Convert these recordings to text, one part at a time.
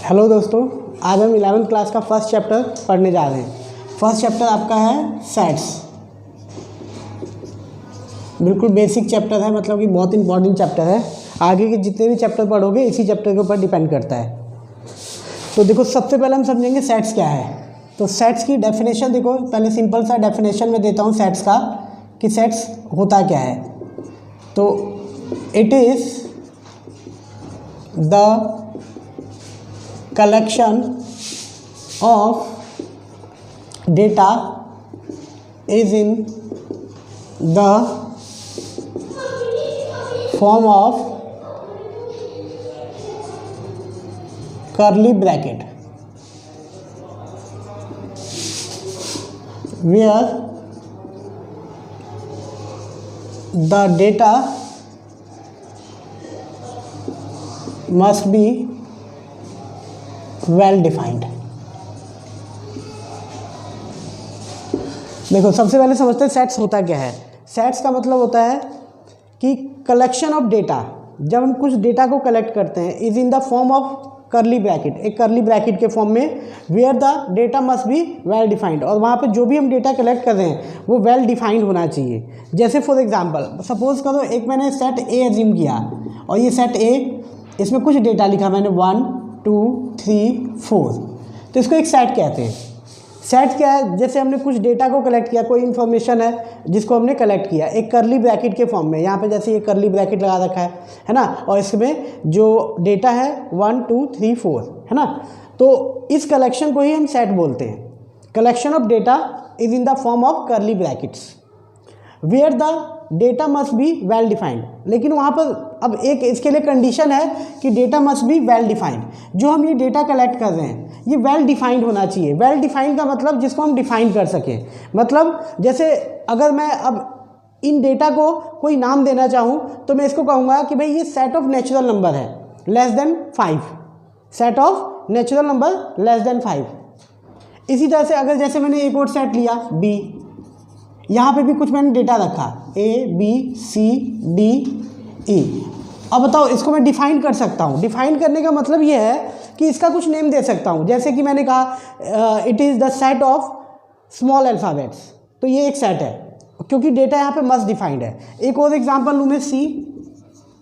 Hello दोस्तों, आज हम 11th क्लास का फर्स्ट चैप्टर पढ़ने जा रहे हैं। फर्स्ट चैप्टर आपका है सेट्स। बिल्कुल बेसिक चैप्टर है, मतलब कि बहुत इंपॉर्टेंट चैप्टर है। आगे के जितने भी चैप्टर पढ़ोगे इसी चैप्टर के ऊपर डिपेंड करता है। तो देखो, सबसे पहले हम समझेंगे सेट्स क्या है। तो सेट्स की डेफिनेशन देखो, पहले सिंपल सा डेफिनेशन में देता हूँ सेट्स का कि सेट्स होता क्या है। तो it is the collection of data is in the form of curly bracket where the data must be well defined. देखो, सबसे पहले समझते हैं सेट्स होता क्या है। सेट्स का मतलब होता है कि कलेक्शन ऑफ डेटा। जब हम कुछ डेटा को कलेक्ट करते हैं, is in the form of curly bracket, एक करली ब्रैकेट के फॉर्म में, where the data must be well defined. और वहाँ पे जो भी हम डेटा कलेक्ट कर रहे हैं वो वेल डिफाइंड होना चाहिए। जैसे फॉर एग्जांपल सपोज करो, एक मैंने सेट ए एज्यूम किया और ये सेट ए, इसमें कुछ डेटा लिखा मैंने 1 2 3 4, तो इसको एक सेट कहते हैं। सेट क्या है? जैसे हमने कुछ डेटा को कलेक्ट किया, कोई इन्फॉर्मेशन है जिसको हमने कलेक्ट किया एक करली ब्रैकेट के फॉर्म में। यहाँ पे जैसे ये करली ब्रैकेट लगा रखा है ना, और इसमें जो डेटा है 1 2 3 4 है ना, तो इस कलेक्शन को ही हम सेट बोलते हैं। Collection of data is in the form of curly brackets where the data must be well defined. लेकिन वहाँ पर अब एक इसके लिए कंडीशन है कि data must be well defined. जो हम ये डेटा कलेक्ट कर रहे हैं ये वेल डिफाइंड होना चाहिए। वेल डिफाइंड का मतलब जिसको हम डिफाइन कर सकें। मतलब जैसे अगर मैं अब इन डेटा को कोई नाम देना चाहूँ तो मैं इसको कहूँगा कि भाई ये सेट ऑफ नेचुरल नंबर है less than 5, set of natural number less than 5। इसी तरह से अगर जैसे मैंने एक और सेट लिया बी, यहाँ पे भी कुछ मैंने डेटा रखा A B C D E। अब बताओ, इसको मैं डिफाइन कर सकता हूँ। डिफाइन करने का मतलब ये है कि इसका कुछ नेम दे सकता हूँ। जैसे कि मैंने कहा it is the set of small alphabets, तो ये एक सेट है क्योंकि डेटा यहाँ पे मस्ट डिफाइंड है। एक और एग्जांपल लूँ मैं C,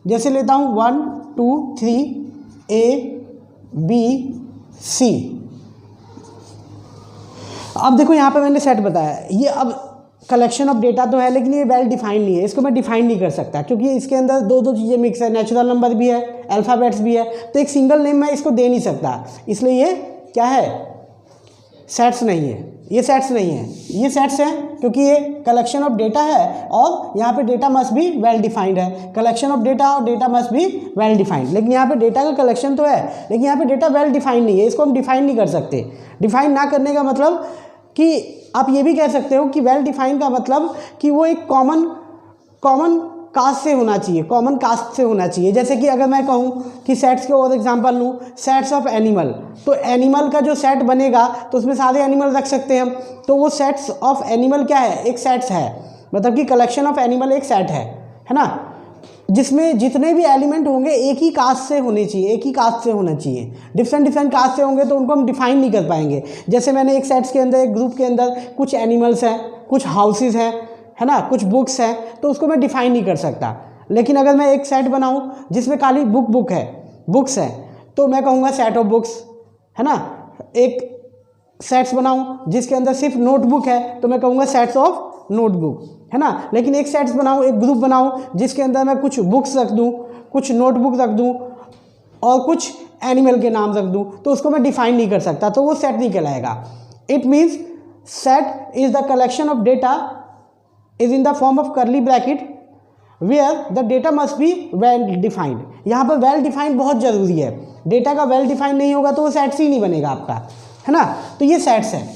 जैसे लेता हूँ 1 2 3 A B C। अब देखो यहाँ पे मैंने सेट बताया, ये अब कलेक्शन ऑफ डेटा तो है लेकिन ये वेल डिफाइंड नहीं है। इसको मैं डिफाइन नहीं कर सकता क्योंकि इसके अंदर दो चीज़ें मिक्स है, नेचुरल नंबर भी है, अल्फ़ाबेट्स भी है, तो एक सिंगल नेम मैं इसको दे नहीं सकता। इसलिए ये क्या है? सेट्स नहीं है। ये सेट्स नहीं है, ये सेट्स हैं क्योंकि ये कलेक्शन ऑफ डेटा है और यहाँ पे data must be well defined है। कलेक्शन ऑफ डेटा और data must be well defined, लेकिन यहाँ पे डेटा का कलेक्शन तो है लेकिन यहाँ पे डेटा वेल डिफाइंड नहीं है। इसको हम डिफाइन नहीं कर सकते। डिफाइन ना करने का मतलब कि आप ये भी कह सकते हो कि वेल डिफाइन का मतलब कि वो एक कॉमन कास्ट से होना चाहिए, कॉमन कास्ट से होना चाहिए। जैसे कि अगर मैं कहूँ कि सेट्स के और एग्जांपल लूँ, सेट्स ऑफ एनिमल, तो एनिमल का जो सेट बनेगा तो उसमें सारे एनिमल रख सकते हैं हम। तो वो सेट्स ऑफ एनिमल क्या है? एक सेट्स है, मतलब कि कलेक्शन ऑफ एनिमल एक सेट है ना, जिसमें जितने भी एलिमेंट होंगे एक ही कास्ट से होने चाहिए, एक ही कास्ट से होना चाहिए। डिफरेंट कास्ट से होंगे तो उनको हम डिफाइन नहीं कर पाएंगे। जैसे मैंने एक सेट्स के अंदर, एक ग्रुप के अंदर कुछ एनिमल्स हैं, कुछ हाउसेस हैं, है ना, कुछ बुक्स हैं, तो उसको मैं डिफाइन नहीं कर सकता। लेकिन अगर मैं एक सेट बनाऊं जिसमें खाली बुक्स है तो मैं कहूँगा सेट ऑफ बुक्स, है ना। एक सेट्स बनाऊं जिसके अंदर सिर्फ नोटबुक है तो मैं कहूँगा सेट्स ऑफ नोटबुक, है ना। लेकिन एक सेट्स बनाऊं, एक ग्रुप बनाऊं जिसके अंदर मैं कुछ बुक्स रख दूं, कुछ नोटबुक रख दूं और कुछ एनिमल के नाम रख दूं, तो उसको मैं डिफाइन नहीं कर सकता, तो वो सेट नहीं कहलाएगा। It means set is the collection of data is in the form of curly bracket where the data must be well defined. यहाँ पर वेल डिफाइंड बहुत ज़रूरी है। डेटा का वेल डिफाइंड नहीं होगा तो वो सेट्स ही नहीं बनेगा आपका, है ना। तो ये सेट्स है।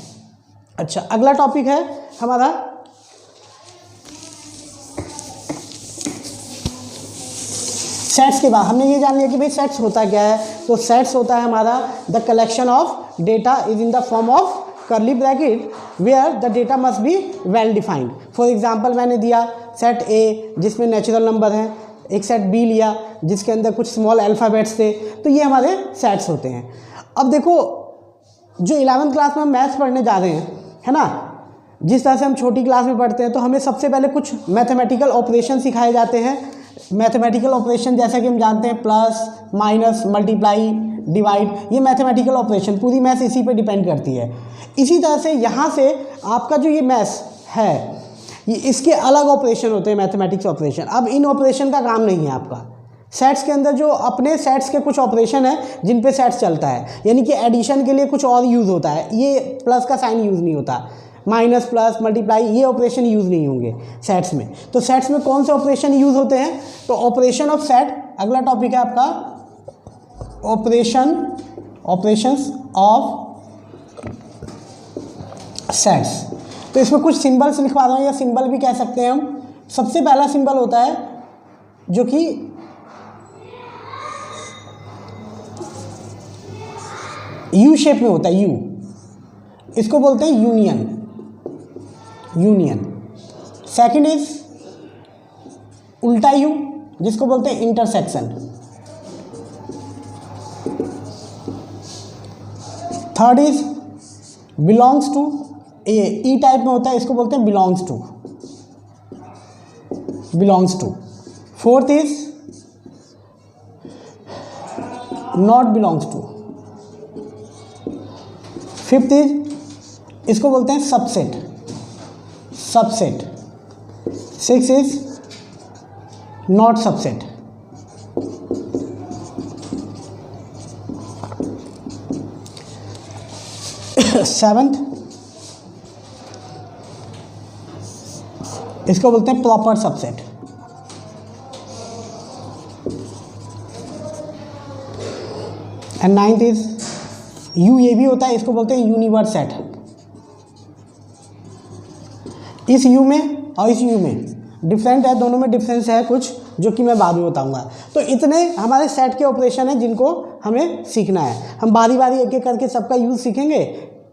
अच्छा, अगला टॉपिक है हमारा सेट्स के बाद हमने ये जान लिया कि भाई सेट्स होता क्या है। तो सेट्स होता है हमारा the collection of data is in the form of curly bracket where the data must be well defined. For example मैंने दिया सेट ए जिसमें नेचुरल नंबर हैं, एक सेट बी लिया जिसके अंदर कुछ स्मॉल अल्फ़ाबेट्स थे, तो ये हमारे सेट्स होते हैं। अब देखो जो 11th क्लास में हम मैथ्स पढ़ने जा रहे हैं, है ना, जिस तरह से हम छोटी क्लास में पढ़ते हैं, तो हमें सबसे पहले कुछ मैथमेटिकल ऑपरेशन सिखाए जाते हैं। मैथमेटिकल ऑपरेशन जैसा कि हम जानते हैं, प्लस, माइनस, मल्टीप्लाई, डिवाइड, ये मैथमेटिकल ऑपरेशन, पूरी मैथ्स इसी पे डिपेंड करती है। इसी तरह से यहाँ से आपका जो ये मैथ्स है, ये इसके अलग ऑपरेशन होते हैं, मैथमेटिक्स ऑपरेशन। अब इन ऑपरेशन का काम नहीं है आपका। सेट्स के अंदर जो अपने सेट्स के कुछ ऑपरेशन है जिन पे सेट्स चलता है, यानी कि एडिशन के लिए कुछ और यूज़ होता है, ये प्लस का साइन यूज़ नहीं होता, माइनस, प्लस, मल्टीप्लाई, ये ऑपरेशन यूज़ नहीं होंगे सेट्स में। तो सेट्स में कौन से ऑपरेशन यूज़ होते हैं? तो ऑपरेशन ऑफ सेट, अगला टॉपिक है आपका ऑपरेशंस ऑफ सेट्स। तो इसमें कुछ सिंबल्स लिखवा रहा हूँ, या सिंबल भी कह सकते हैं हम। सबसे पहला सिंबल होता है जो कि यू शेप में होता है, यू, इसको बोलते हैं यूनियन। सेकंड इज उल्टा यू, जिसको बोलते हैं intersection. Third is belongs to, E type में होता है, इसको बोलते हैं belongs to. Fourth is not belongs to. Fifth is, इसको बोलते हैं subset. Six is not subset. Seventh, इसको बोलते हैं proper subset. And ninth is U, ये भी होता है, इसको बोलते हैं यूनिवर्स सेट। इस यू में और इस यू में डिफरेंट है, दोनों में डिफरेंस है कुछ, जो कि मैं बाद में बताऊंगा। तो इतने हमारे सेट के ऑपरेशन हैं जिनको हमें सीखना है। हम बारी बारी एक एक करके सबका यूज़ सीखेंगे,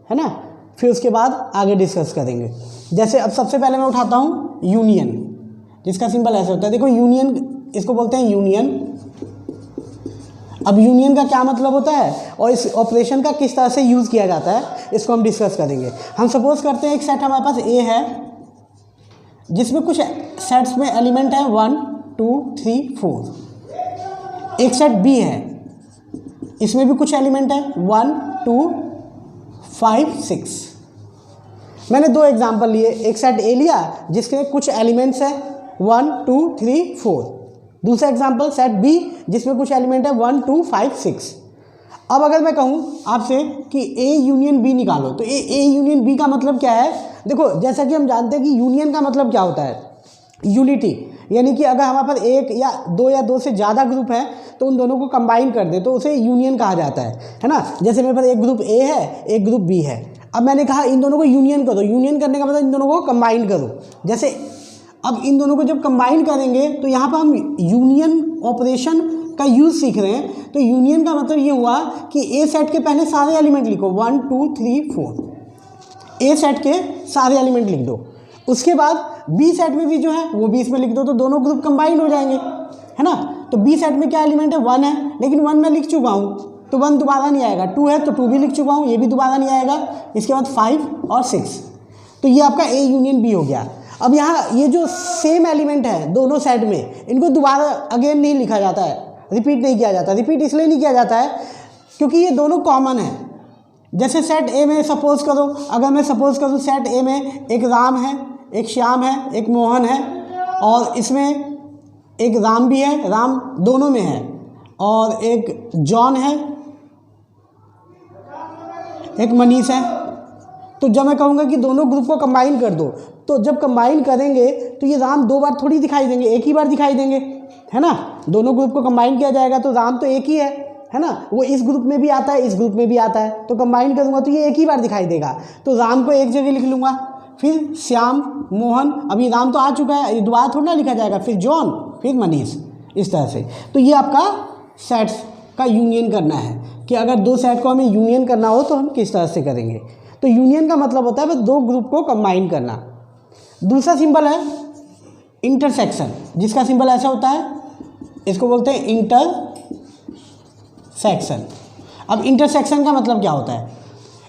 है ना, फिर उसके बाद आगे डिस्कस करेंगे। जैसे अब सबसे पहले मैं उठाता हूँ यूनियन, जिसका सिंबल ऐसे होता है। देखो यूनियन, इसको बोलते हैं यूनियन। अब यूनियन का क्या मतलब होता है और इस ऑपरेशन का किस तरह से यूज़ किया जाता है, इसको हम डिस्कस करेंगे। हम सपोज करते हैं एक सेट हमारे पास ए है, जिसमें कुछ सेट्स में एलिमेंट है 1 2 3 4। एक सेट बी है, इसमें भी कुछ एलिमेंट है 1 2 5 6। मैंने दो एग्जांपल लिए, एक सेट ए लिया जिसके कुछ एलिमेंट्स है 1 2 3 4। दूसरा एग्जांपल सेट बी जिसमें कुछ एलिमेंट है 1 2 5 6। अब अगर मैं कहूँ आपसे कि ए यूनियन बी निकालो, तो ए यूनियन बी का मतलब क्या है? देखो, जैसा कि हम जानते हैं कि यूनियन का मतलब क्या होता है, यूनिटी, यानी कि अगर हमारे पास एक या दो से ज़्यादा ग्रुप हैं तो उन दोनों को कंबाइन कर दे तो उसे यूनियन कहा जाता है ना। जैसे मेरे पास एक ग्रुप ए है, एक ग्रुप बी है। अब मैंने कहा इन दोनों को यूनियन करो, यूनियन करने का मतलब इन दोनों को कंबाइन करो। जैसे अब इन दोनों को जब कंबाइन करेंगे तो यहाँ पर हम यूनियन ऑपरेशन का यूज़ सीख रहे हैं। तो यूनियन का मतलब ये हुआ कि ए सेट के पहले सारे एलिमेंट लिखो 1 2 3 4। ए सेट के सारे एलिमेंट लिख दो। उसके बाद बी सेट में भी जो है वो भी इसमें लिख दो, तो दोनों ग्रुप कंबाइन हो जाएंगे, है ना। तो बी सेट में क्या एलिमेंट है? 1 है, लेकिन 1 मैं लिख चुका हूँ तो 1 दोबारा नहीं आएगा। 2 है तो 2 भी लिख चुका हूँ, ये भी दोबारा नहीं आएगा। इसके बाद 5 और 6, तो ये आपका ए यूनियन बी हो गया। अब यहाँ ये जो सेम एलिमेंट है दोनों सेट में, इनको दोबारा अगेन नहीं लिखा जाता है, रिपीट नहीं किया जाता। रिपीट इसलिए नहीं किया जाता है क्योंकि ये दोनों कॉमन है। जैसे सेट ए में सपोज करो, अगर मैं सपोज करूँ सेट ए में एक राम है, एक श्याम है, एक मोहन है, और इसमें एक राम भी है, राम दोनों में है, और एक जॉन है, एक मनीष है। तो जब मैं कहूँगा कि दोनों ग्रुप को कंबाइन कर दो, तो जब कंबाइन करेंगे तो ये राम दो बार थोड़ी दिखाई देंगे, एक ही बार दिखाई देंगे, है ना। दोनों ग्रुप को कंबाइन किया जाएगा तो राम तो एक ही है ना, वो इस ग्रुप में भी आता है, इस ग्रुप में भी आता है, तो कंबाइन करूँगा तो ये एक ही बार दिखाई देगा। तो राम को एक जगह लिख लूँगा, फिर श्याम, मोहन, अभी राम तो आ चुका है, ये दोबारा थोड़ा ना लिखा जाएगा, फिर जॉन, फिर मनीष, इस तरह से। तो ये आपका सेट्स का यूनियन करना है कि अगर दो सेट को हमें यूनियन करना हो तो हम किस तरह से करेंगे। तो यूनियन का मतलब होता है बस दो ग्रुप को कंबाइन करना। दूसरा सिंबल है इंटरसेक्शन, जिसका सिंबल ऐसा होता है, इसको बोलते हैं इंटरसेक्शन। अब इंटरसेक्शन का मतलब क्या होता है?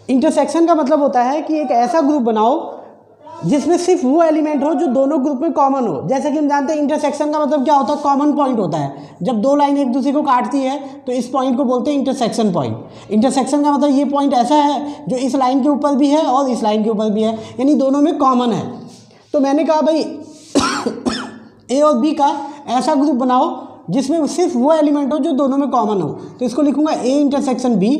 इंटरसेक्शन का मतलब होता है कि एक ऐसा ग्रुप बनाओ जिसमें सिर्फ वो एलिमेंट हो जो दोनों ग्रुप में कॉमन हो। जैसे कि हम जानते हैं इंटरसेक्शन का मतलब क्या होता है, कॉमन पॉइंट होता है। जब दो लाइन एक दूसरे को काटती है तो इस पॉइंट को बोलते हैं इंटरसेक्शन पॉइंट। इंटरसेक्शन का मतलब ये पॉइंट ऐसा है जो इस लाइन के ऊपर भी है और इस लाइन के ऊपर भी है, यानी दोनों में कॉमन है। तो मैंने कहा भाई ए और बी का ऐसा ग्रुप बनाओ जिसमें सिर्फ वो एलिमेंट हो जो दोनों में कॉमन हो। तो इसको लिखूंगा ए इंटरसेक्शन बी।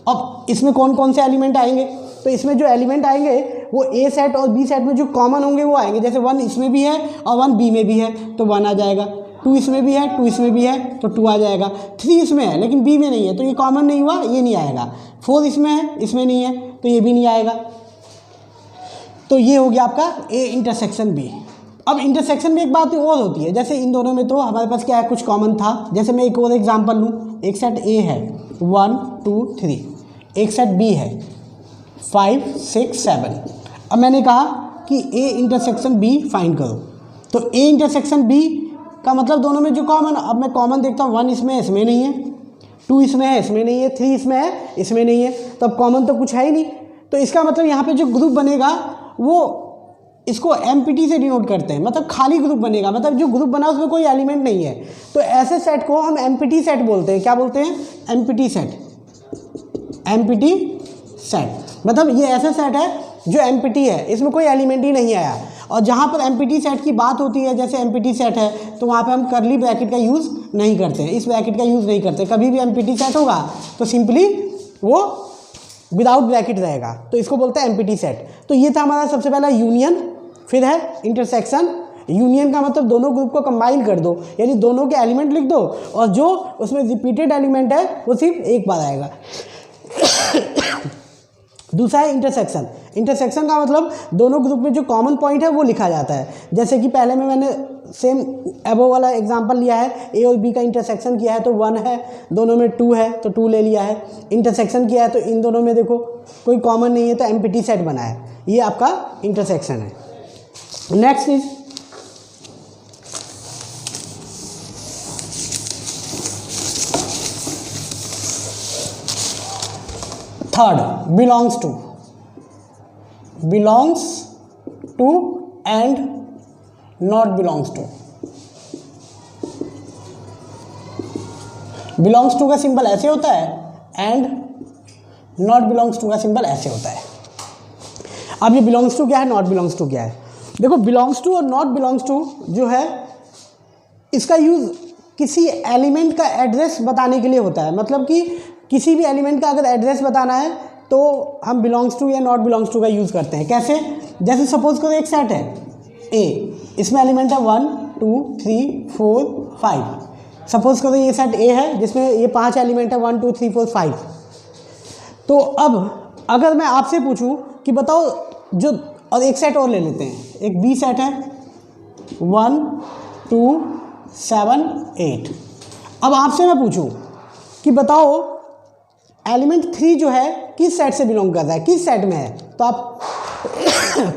अब इसमें कौन कौन से एलिमेंट आएंगे? तो इसमें जो एलिमेंट आएंगे वो ए सेट और बी सेट में जो कॉमन होंगे वो आएंगे। जैसे 1 इसमें भी है और 1 बी में भी है तो 1 आ जाएगा, 2 इसमें भी है, 2 इसमें भी है तो 2 आ जाएगा, 3 इसमें है लेकिन बी में नहीं है तो ये कॉमन नहीं हुआ, ये नहीं आएगा। 4 इसमें है, इसमें नहीं है तो ये भी नहीं आएगा। तो ये हो गया आपका ए इंटरसेक्शन बी। अब इंटरसेक्शन में एक बात और होती है, जैसे इन दोनों में तो हमारे पास क्या है, कुछ कॉमन था। जैसे मैं एक और एग्जांपल लूँ, एक सेट ए है 1 2 3, एक सेट बी है 5 6 7। अब मैंने कहा कि ए इंटरसेक्शन बी फाइंड करो। तो ए इंटरसेक्शन बी का मतलब दोनों में जो कॉमन, अब मैं कॉमन देखता हूँ 1 इसमें है, इसमें नहीं है, 2 इसमें है, इसमें नहीं है, 3 इसमें है, इसमें नहीं है, तो अब कॉमन तो कुछ है ही नहीं। तो इसका मतलब यहाँ पे जो ग्रुप बनेगा वो इसको एम्प्टी से डिनोट करते हैं, मतलब खाली ग्रुप बनेगा, मतलब जो ग्रुप बना उसमें कोई एलिमेंट नहीं है। तो ऐसे सेट को हम एम्प्टी सेट बोलते हैं। क्या बोलते हैं? Empty set. एम्प्टी सेट मतलब ये ऐसा सेट है जो एम्प्टी है, इसमें कोई एलिमेंट ही नहीं आया। और जहाँ पर एम्प्टी सेट की बात होती है, जैसे एम्प्टी सेट है तो वहाँ पे हम करली ब्रैकेट का यूज़ नहीं करते हैं, इस ब्रैकेट का यूज़ नहीं करते। कभी भी एम्प्टी सेट होगा तो सिंपली वो विदाउट ब्रैकेट रहेगा, तो इसको बोलते हैं एम्प्टी सेट। तो ये था हमारा सबसे पहला यूनियन, फिर है इंटरसेक्शन। यूनियन का मतलब दोनों ग्रुप को कंबाइन कर दो, यानी दोनों के एलिमेंट लिख दो और जो उसमें रिपीटेड एलिमेंट है वो सिर्फ एक बार आएगा। दूसरा है इंटरसेक्शन। इंटरसेक्शन का मतलब दोनों ग्रुप में जो कॉमन पॉइंट है वो लिखा जाता है। जैसे कि पहले में मैंने सेम एबो वाला एग्जांपल लिया है, ए और बी का इंटरसेक्शन किया है तो 1 है, दोनों में 2 है तो 2 ले लिया है। इंटरसेक्शन किया है तो इन दोनों में देखो कोई कॉमन नहीं है तो एम्प्टी सेट बना है, ये आपका इंटरसेक्शन है। Next is third, belongs to. Belongs to and not belongs to. Belongs to का सिंबल ऐसे होता है एंड नॉट बिलोंग्स टू का सिंबल ऐसे होता है। अब ये बिलोंग्स टू क्या है, नॉट बिलोंग्स टू क्या है? देखो बिलोंग्स टू और नॉट बिलोंग्स टू जो है इसका यूज़ किसी एलिमेंट का एड्रेस बताने के लिए होता है। मतलब कि किसी भी एलिमेंट का अगर एड्रेस बताना है तो हम बिलोंग्स टू या नॉट बिलोंग्स टू का यूज़ करते हैं। कैसे? जैसे सपोज करो एक सेट है ए, इसमें एलिमेंट है 1 2 3 4 5। सपोज करो ये सेट ए है जिसमें ये 5 एलिमेंट है 1 2 3 4 5। तो अब अगर मैं आपसे पूछूं कि बताओ जो, और एक सेट और ले लेते हैं, एक बी सेट है 1 2 7 8। अब आपसे मैं पूछूं कि बताओ एलिमेंट 3 जो है किस सेट से बिलोंग कर रहा है, किस सेट में है? तो आप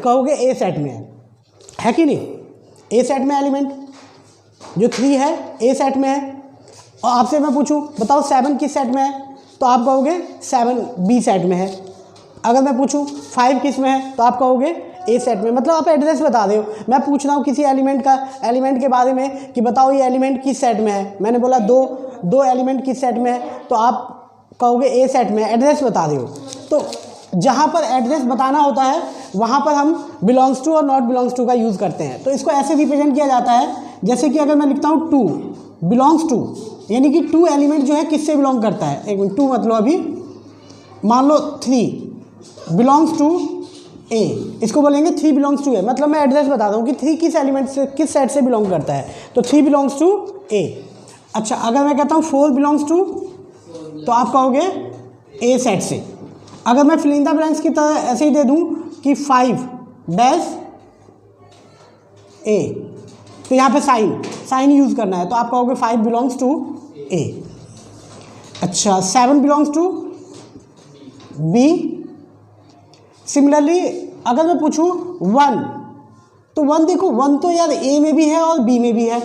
कहोगे ए सेट में है कि नहीं? ए सेट में एलिमेंट जो 3 है ए सेट में है। और आपसे मैं पूछूं बताओ 7 किस सेट में है, तो आप कहोगे 7 बी सेट में है। अगर मैं पूछूं 5 किस में है तो आप कहोगे ए सेट में। मतलब आप एड्रेस बता रहे हो। मैं पूछ रहा हूँ किसी एलिमेंट के बारे में कि बताओ ये एलिमेंट किस सेट में है, मैंने बोला दो एलिमेंट किस सेट में है, तो आप कहोगे ए सेट में, एड्रेस बता रहे हो। तो जहाँ पर एड्रेस बताना होता है वहाँ पर हम बिलोंग्स टू और नॉट बिलोंग्स टू का यूज़ करते हैं। तो इसको ऐसे रिप्रेजेंट किया जाता है, जैसे कि अगर मैं लिखता हूँ 2 बिलोंग्स टू, यानी कि 2 एलिमेंट जो है किससे बिलोंग करता है। एक मिनट, 2 मतलब अभी मान लो 3 बिलोंग्स टू ए, इसको बोलेंगे 3 बिलोंग्स टू ए। मतलब मैं एड्रेस बता रहा हूँ कि 3 किस एलिमेंट से, किस सेट से बिलोंग करता है, तो 3 बिलोंग्स टू ए। अच्छा, अगर मैं कहता हूँ 4 बिलोंग्स टू, तो आप कहोगे ए सेट से। अगर मैं फिल इन द ब्लैंक्स की तरह ऐसे ही दे दूं कि 5 डैश ए, तो यहाँ पे साइन यूज़ करना है, तो आप कहोगे 5 बिलोंग्स टू ए। अच्छा, 7 बिलोंग्स टू बी। सिमिलरली अगर मैं पूछूं 1, तो 1 देखो 1 तो यार ए में भी है और बी में भी है,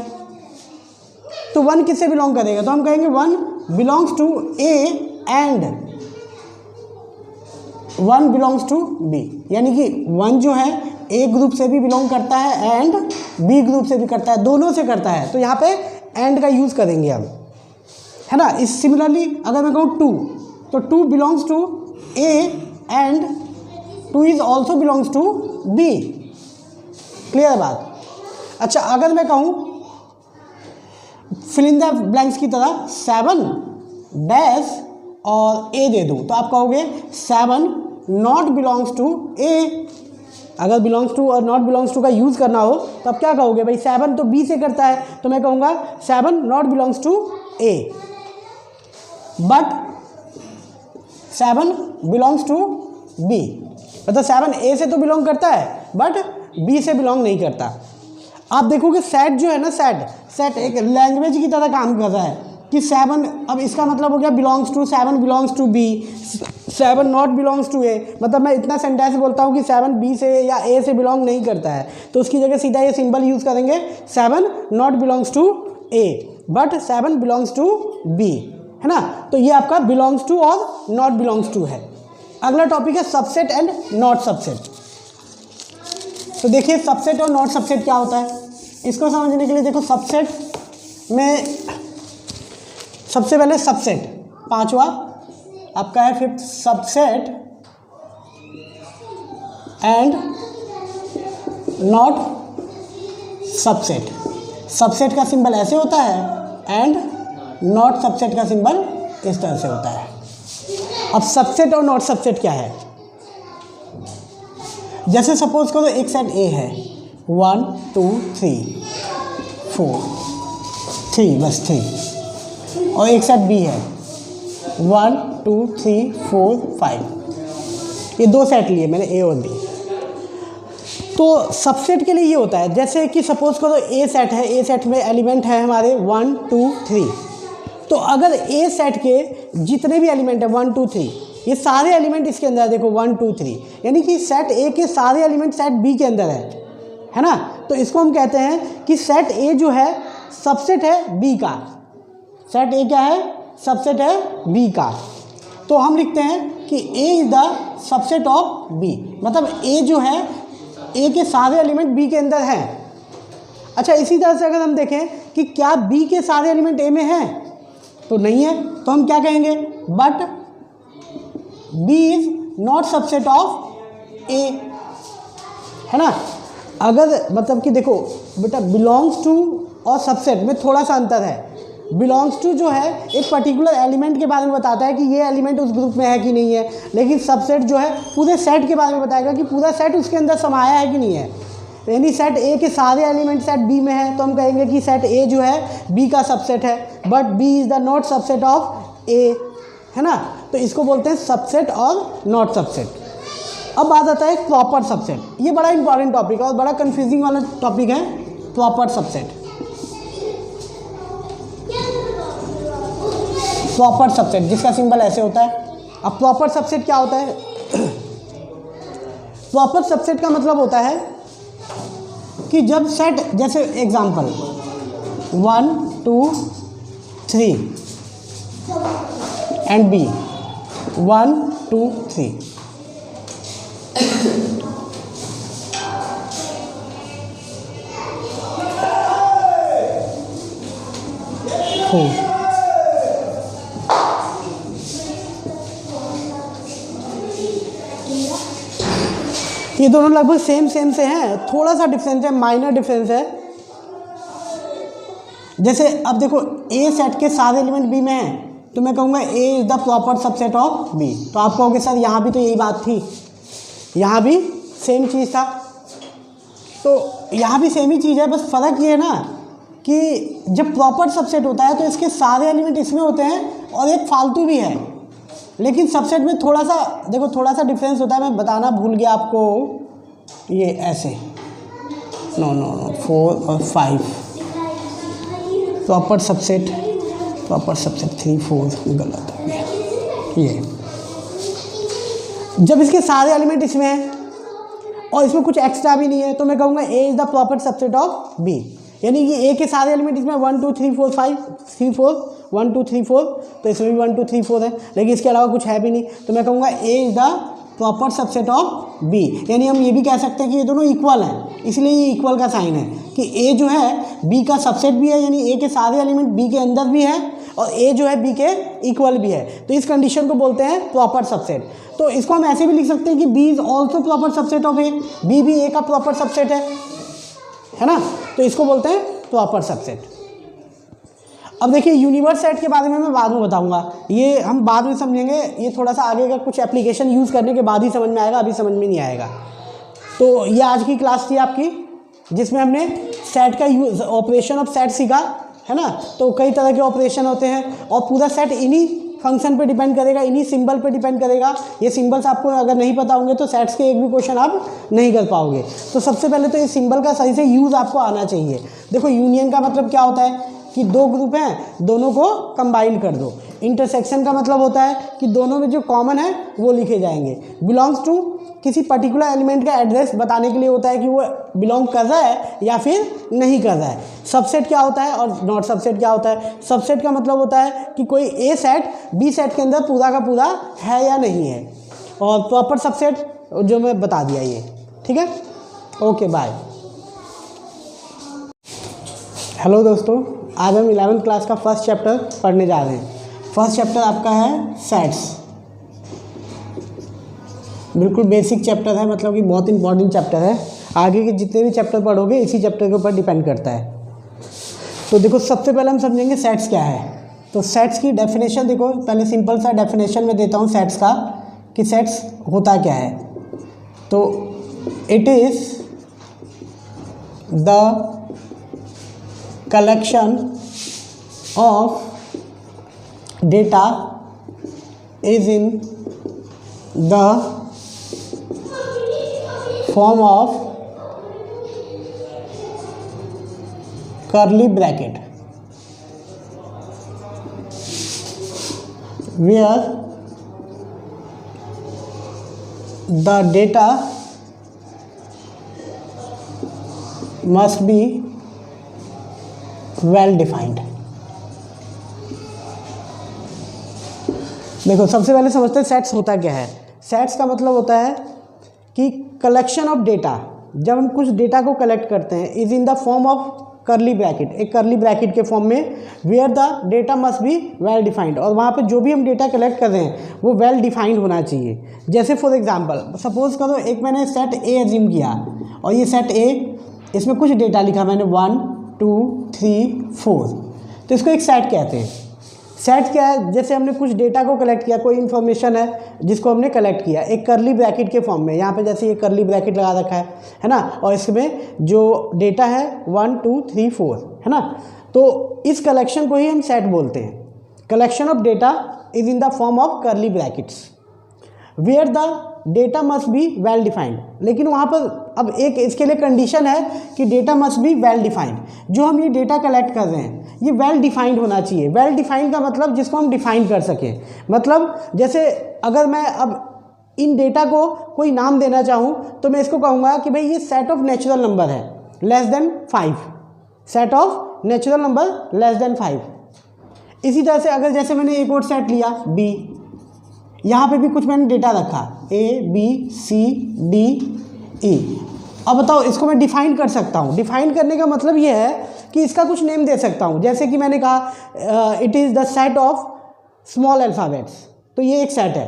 तो 1 किससे बिलोंग करेगा, तो हम कहेंगे 1 belongs to A and 1 belongs to B, यानी कि 1 जो है ए ग्रुप से भी बिलोंग करता है एंड बी ग्रुप से भी करता है, दोनों से करता है, तो यहाँ पे एंड का यूज़ करेंगे हम, है ना। इस सिमिलरली अगर मैं कहूँ 2, तो 2 belongs to A and 2 is also belongs to B. Clear बात। अच्छा, अगर मैं कहूँ फिल इन द ब्लैंक्स की तरह 7 डैश और ए दे दूँ, तो आप कहोगे 7 नॉट बिलोंग्स टू ए। अगर बिलोंग्स टू और नॉट बिलोंग्स टू का यूज़ करना हो तो आप क्या कहोगे, भाई 7 तो बी से करता है, तो मैं कहूँगा 7 not belongs to A, but 7 belongs to B. मतलब 7 ए से तो बिलोंग करता है बट बी से बिलोंग नहीं करता। आप देखोगे सेट जो है ना, सेट एक लैंग्वेज की तरह काम कर रहा है कि 7, अब इसका मतलब हो गया belongs to, 7 belongs to B, 7 not belongs to A. मतलब मैं इतना सेंटेंस बोलता हूँ कि 7 बी से या ए से बिलोंग नहीं करता है, तो उसकी जगह सीधा ये सिंबल यूज़ करेंगे 7 not belongs to A but 7 belongs to B, है ना। तो ये आपका बिलोंग्स टू और नॉट बिलोंग्स टू है। अगला टॉपिक है सबसेट एंड नॉट सबसेट। तो देखिए सबसेट और नॉट सबसेट क्या होता है, इसको समझने के लिए देखो सबसेट में सबसे पहले सबसेट, पांचवा आपका है 5th subset and not subset. Subset का सिंबल ऐसे होता है एंड नॉट सबसेट का सिंबल इस तरह से होता है। अब सबसेट और नॉट सबसेट क्या है, जैसे सपोज करो एक सेट ए है 1 2 3 4 3, बस 3, और एक सेट बी है 1 2 3 4 5, ये 2 सेट लिए मैंने ए और बी। तो सबसेट के लिए ये होता है, जैसे कि सपोज करो ए सेट है, ए सेट में एलिमेंट है हमारे 1 2 3, तो अगर ए सेट के जितने भी एलिमेंट है 1 2 3, ये सारे एलिमेंट इसके अंदर है, देखो 1 2 3, यानी कि सेट ए के सारे एलिमेंट सेट बी के अंदर है ना। तो इसको हम कहते हैं कि सेट ए जो है सबसेट है बी का, सेट ए क्या है, सबसेट है बी का। तो हम लिखते हैं कि A is the subset of B, मतलब ए जो है ए के सारे एलिमेंट बी के अंदर हैं। अच्छा, इसी तरह से अगर हम देखें कि क्या बी के सारे एलिमेंट ए में हैं, तो नहीं है, तो हम क्या कहेंगे, but B is not subset of A, है ना। अगर मतलब कि देखो बेटा बिलोंग्स टू और सबसेट में थोड़ा सा अंतर है। बिलोंग्स टू जो है एक पर्टिकुलर एलिमेंट के बारे में बताता है कि ये एलिमेंट उस ग्रुप में है कि नहीं है, लेकिन सबसेट जो है पूरे सेट के बारे में बताएगा कि पूरा सेट उसके अंदर समाया है कि नहीं है। यानी सेट ए के सारे एलिमेंट सेट बी में है, तो हम कहेंगे कि सेट ए जो है बी का सबसेट है, but B is the not subset of A, है ना। तो इसको बोलते हैं सबसेट और नॉट सबसेट। अब बात आता है प्रॉपर सबसेट। ये बड़ा इंपॉर्टेंट टॉपिक है और बड़ा कंफ्यूजिंग वाला टॉपिक है प्रॉपर सबसेट। प्रॉपर सबसेट जिसका सिंबल ऐसे होता है। अब प्रॉपर सबसेट क्या होता है? प्रॉपर सबसेट का मतलब होता है कि जब सेट, जैसे एग्जांपल 1 2 3 एंड बी 1 2 3, ये दोनों लगभग सेम से हैं, थोड़ा सा डिफरेंस है, माइनर डिफरेंस है। जैसे अब देखो ए सेट के सारे एलिमेंट बी में हैं, तो मैं कहूँगा A is the proper subset of B. तो आप कहोगे सर यहाँ भी तो यही बात थी, यहाँ भी सेम चीज़ था, तो यहाँ भी सेम ही चीज़ है, बस फ़र्क ये है ना कि जब प्रॉपर सबसेट होता है तो इसके सारे एलिमेंट इसमें होते हैं और एक फालतू भी है। लेकिन सबसेट में थोड़ा सा देखो, थोड़ा सा डिफरेंस होता है, मैं बताना भूल गया आपको। ये ऐसे नो 4 और 5 प्रॉपर सबसेट 3 4 गलत हो गया। ये जब इसके सारे एलिमेंट इसमें हैं और इसमें कुछ एक्स्ट्रा भी नहीं है, तो मैं कहूँगा A is the proper subset of B. यानी कि ए के सारे एलिमेंट इसमें 1 2 3 4 5 3 4 1 2 3 4, तो इसमें भी 1 2 3 4 है, लेकिन इसके अलावा कुछ है भी नहीं, तो मैं कहूँगा A is the proper subset of B. यानी हम ये भी कह सकते हैं कि ये दोनों इक्वल हैं, इसलिए ये इक्वल का साइन है कि ए जो है बी का सबसेट भी है, यानी ए के सारे एलिमेंट बी के अंदर भी है और ए जो है बी के इक्वल भी है, तो इस कंडीशन को बोलते हैं प्रॉपर सबसेट। तो इसको हम ऐसे भी लिख सकते हैं कि B is also proper subset of A, B भी ए का प्रॉपर सबसेट है ना, तो इसको बोलते हैं प्रॉपर सबसेट। अब देखिए यूनिवर्स सेट के बारे में मैं बाद में बताऊंगा, ये हम बाद में समझेंगे, ये थोड़ा सा आगे का कुछ एप्लीकेशन यूज़ करने के बाद ही समझ में आएगा, अभी समझ में नहीं आएगा। तो ये आज की क्लास थी आपकी, जिसमें हमने सेट का यूज, ऑपरेशन ऑफ सेट सीखा है ना। तो कई तरह के ऑपरेशन होते हैं और पूरा सेट इन्हीं फंक्शन पे डिपेंड करेगा, इन्हीं सिंबल पे डिपेंड करेगा। ये सिंबल्स आपको अगर नहीं पता होंगे तो सेट्स के एक भी क्वेश्चन आप नहीं कर पाओगे। तो सबसे पहले तो ये सिंबल का सही से यूज़ आपको आना चाहिए। देखो यूनियन का मतलब क्या होता है कि दो ग्रुप हैं, दोनों को कंबाइन कर दो। इंटरसेक्शन का मतलब होता है कि दोनों में जो कॉमन है वो लिखे जाएंगे। बिलोंग्स टू किसी पर्टिकुलर एलिमेंट का एड्रेस बताने के लिए होता है कि वो बिलोंग कर रहा है या फिर नहीं कर रहा है। सबसेट क्या होता है और नॉट सबसेट क्या होता है। सबसेट का मतलब होता है कि कोई ए सेट बी सेट के अंदर पूरा का पूरा है या नहीं है, और प्रॉपर सबसेट जो मैं बता दिया ये, ठीक है। Okay bye. हेलो दोस्तों, आज हम 11वीं क्लास का फर्स्ट चैप्टर पढ़ने जा रहे हैं। फर्स्ट चैप्टर आपका है सेट्स, बिल्कुल बेसिक चैप्टर है, मतलब कि बहुत इंपॉर्टेंट चैप्टर है। आगे के जितने भी चैप्टर पढ़ोगे इसी चैप्टर के ऊपर डिपेंड करता है। तो देखो सबसे पहले हम समझेंगे सेट्स क्या है। तो सेट्स की डेफिनेशन देखो, पहले सिंपल सा डेफिनेशन में देता हूँ सेट्स का कि सेट्स होता क्या है। तो it is the collection of data is in the form of curly bracket where the data must be well defined. देखो सबसे पहले समझते हैं सेट्स होता क्या है। सेट्स का मतलब होता है कि कलेक्शन ऑफ डेटा, जब हम कुछ डेटा को कलेक्ट करते हैं, is in the form of curly bracket, एक करली ब्रैकेट के फॉर्म में, where the data must be well defined, और वहाँ पे जो भी हम डेटा कलेक्ट कर रहे हैं वो वेल डिफाइंड होना चाहिए। जैसे फॉर एग्जांपल सपोज करो एक मैंने सेट ए एज्यूम किया और ये सेट ए, इसमें कुछ डेटा लिखा मैंने 1 2 3 4, तो इसको एक सेट कहते हैं। सेट क्या है, जैसे हमने कुछ डेटा को कलेक्ट किया, कोई इन्फॉर्मेशन है जिसको हमने कलेक्ट किया एक करली ब्रैकेट के फॉर्म में, यहाँ पे जैसे ये करली ब्रैकेट लगा रखा है ना, और इसमें जो डेटा है 1 2 3 4 है ना, तो इस कलेक्शन को ही हम सेट बोलते हैं। Collection of data is in the form of curly brackets where the data must be well defined. लेकिन वहाँ पर अब एक इसके लिए कंडीशन है कि data must be well defined. जो हम ये डेटा कलेक्ट कर रहे हैं ये वेल डिफाइंड होना चाहिए। वेल डिफाइंड का मतलब जिसको हम डिफाइन कर सकें, मतलब जैसे अगर मैं अब इन डेटा को कोई नाम देना चाहूँ तो मैं इसको कहूँगा कि भाई ये सेट ऑफ नेचुरल नंबर है less than 5, set of natural number less than 5। इसी तरह से अगर जैसे मैंने एक और सेट लिया बी, यहाँ पे भी कुछ मैंने डेटा रखा A B C D E। अब बताओ इसको मैं डिफाइन कर सकता हूँ। डिफाइन करने का मतलब ये है कि इसका कुछ नेम दे सकता हूँ, जैसे कि मैंने कहा it is the set of small alphabets, तो ये एक सेट है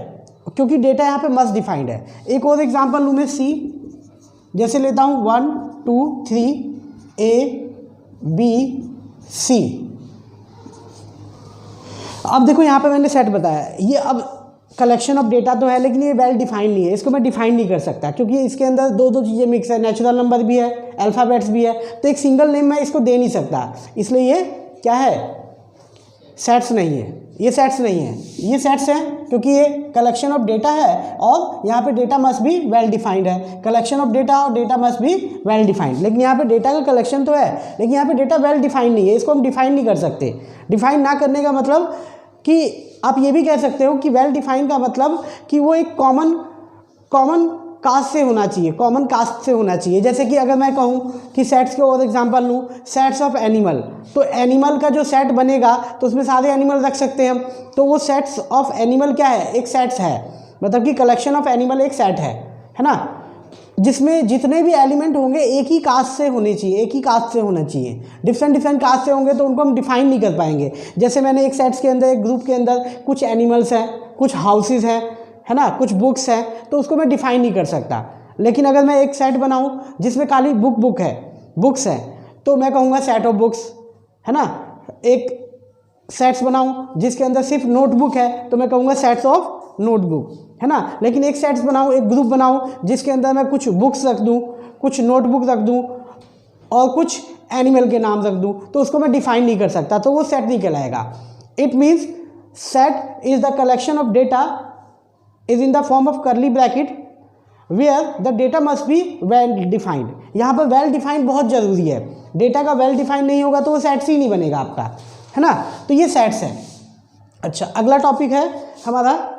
क्योंकि डेटा यहाँ पे मस्ट डिफाइंड है। एक और एग्जांपल लूँ मैं C, जैसे लेता हूँ 1 2 3 A B C। अब देखो यहाँ पे मैंने सेट बताया, ये अब कलेक्शन ऑफ डेटा तो है लेकिन ये वेल डिफाइंड नहीं है, इसको मैं डिफाइन नहीं कर सकता क्योंकि इसके अंदर दो चीज़ें मिक्स है, नेचुरल नंबर भी है, अल्फ़ाबेट्स भी है, तो एक सिंगल नेम मैं इसको दे नहीं सकता। इसलिए ये क्या है, सेट्स नहीं है, ये सेट्स नहीं है, ये सेट्स हैं क्योंकि ये कलेक्शन ऑफ डेटा है और यहाँ पे data must be well defined है। कलेक्शन ऑफ डेटा और data must be well defined, लेकिन यहाँ पे डेटा का कलेक्शन तो है लेकिन यहाँ पे डेटा वेल डिफाइंड नहीं है, इसको हम डिफाइन नहीं कर सकते। डिफाइन ना करने का मतलब कि आप ये भी कह सकते हो कि वेल डिफाइंड का मतलब कि वो एक कॉमन कास्ट से होना चाहिए, कॉमन कास्ट से होना चाहिए। जैसे कि अगर मैं कहूँ कि सेट्स के और एग्जांपल लूँ, सेट्स ऑफ एनिमल, तो एनिमल का जो सेट बनेगा तो उसमें सारे एनिमल रख सकते हैं हम। तो वो सेट्स ऑफ एनिमल क्या है, एक सेट्स है, मतलब कि कलेक्शन ऑफ एनिमल एक सेट है ना, जिसमें जितने भी एलिमेंट होंगे एक ही कास्ट से होने चाहिए, एक ही कास्ट से होना चाहिए। डिफरेंट कास्ट से होंगे तो उनको हम डिफाइन नहीं कर पाएंगे। जैसे मैंने एक सेट्स के अंदर, एक ग्रुप के अंदर कुछ एनिमल्स हैं, कुछ हाउसेस हैं, है ना, कुछ बुक्स हैं, तो उसको मैं डिफाइन नहीं कर सकता। लेकिन अगर मैं एक सेट बनाऊं जिसमें खाली बुक्स है, तो मैं कहूँगा सेट ऑफ बुक्स, है ना। एक सेट्स बनाऊं जिसके अंदर सिर्फ नोटबुक है तो मैं कहूँगा सेट्स ऑफ नोटबुक, है ना। लेकिन एक सेट्स बनाऊं, एक ग्रुप बनाऊं जिसके अंदर मैं कुछ बुक्स रख दूं, कुछ नोटबुक रख दूं और कुछ एनिमल के नाम रख दूं, तो उसको मैं डिफाइन नहीं कर सकता, तो वो सेट नहीं कहलाएगा। It means set is the collection of data is in the form of curly bracket where the data must be well defined. यहाँ पर वेल डिफाइंड बहुत ज़रूरी है। डेटा का वेल डिफाइंड नहीं होगा तो वो सेट्स ही नहीं बनेगा आपका, है ना। तो ये सेट्स है। अच्छा, अगला टॉपिक है हमारा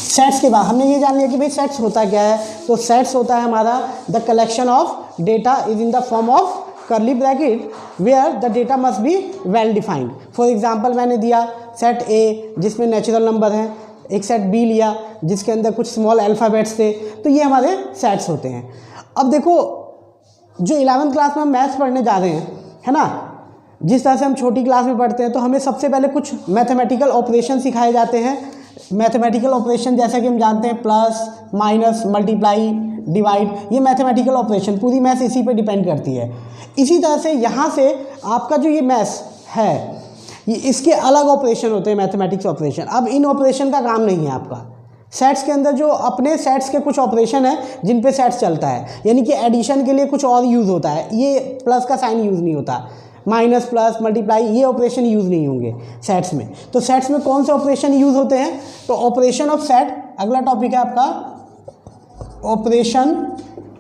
सेट्स के बाद हमने ये जान लिया कि भाई सेट्स होता क्या है। तो सेट्स होता है हमारा the collection of data is in the form of curly bracket where the data must be well defined. For example मैंने दिया सेट ए जिसमें नेचुरल नंबर हैं, एक सेट बी लिया जिसके अंदर कुछ स्मॉल अल्फ़ाबेट्स थे, तो ये हमारे सेट्स होते हैं। अब देखो, जो 11th क्लास में हम मैथ्स पढ़ने जा रहे हैं, है ना, जिस तरह से हम छोटी क्लास में पढ़ते हैं, तो हमें सबसे पहले कुछ मैथमेटिकल ऑपरेशन सिखाए जाते हैं। मैथमेटिकल ऑपरेशन जैसा कि हम जानते हैं, प्लस, माइनस, मल्टीप्लाई, डिवाइड, ये मैथमेटिकल ऑपरेशन, पूरी मैथ्स इसी पे डिपेंड करती है। इसी तरह से यहाँ से आपका जो ये मैथ्स है, ये इसके अलग ऑपरेशन होते हैं, मैथमेटिक्स ऑपरेशन। अब इन ऑपरेशन का काम नहीं है आपका। सेट्स के अंदर जो अपने सेट्स के कुछ ऑपरेशन है जिन पे सेट्स चलता है, यानी कि एडिशन के लिए कुछ और यूज़ होता है, ये प्लस का साइन यूज़ नहीं होता, माइनस, प्लस, मल्टीप्लाई, ये ऑपरेशन यूज़ नहीं होंगे सेट्स में। तो सेट्स में कौन से ऑपरेशन यूज़ होते हैं? तो ऑपरेशन ऑफ सेट, अगला टॉपिक है आपका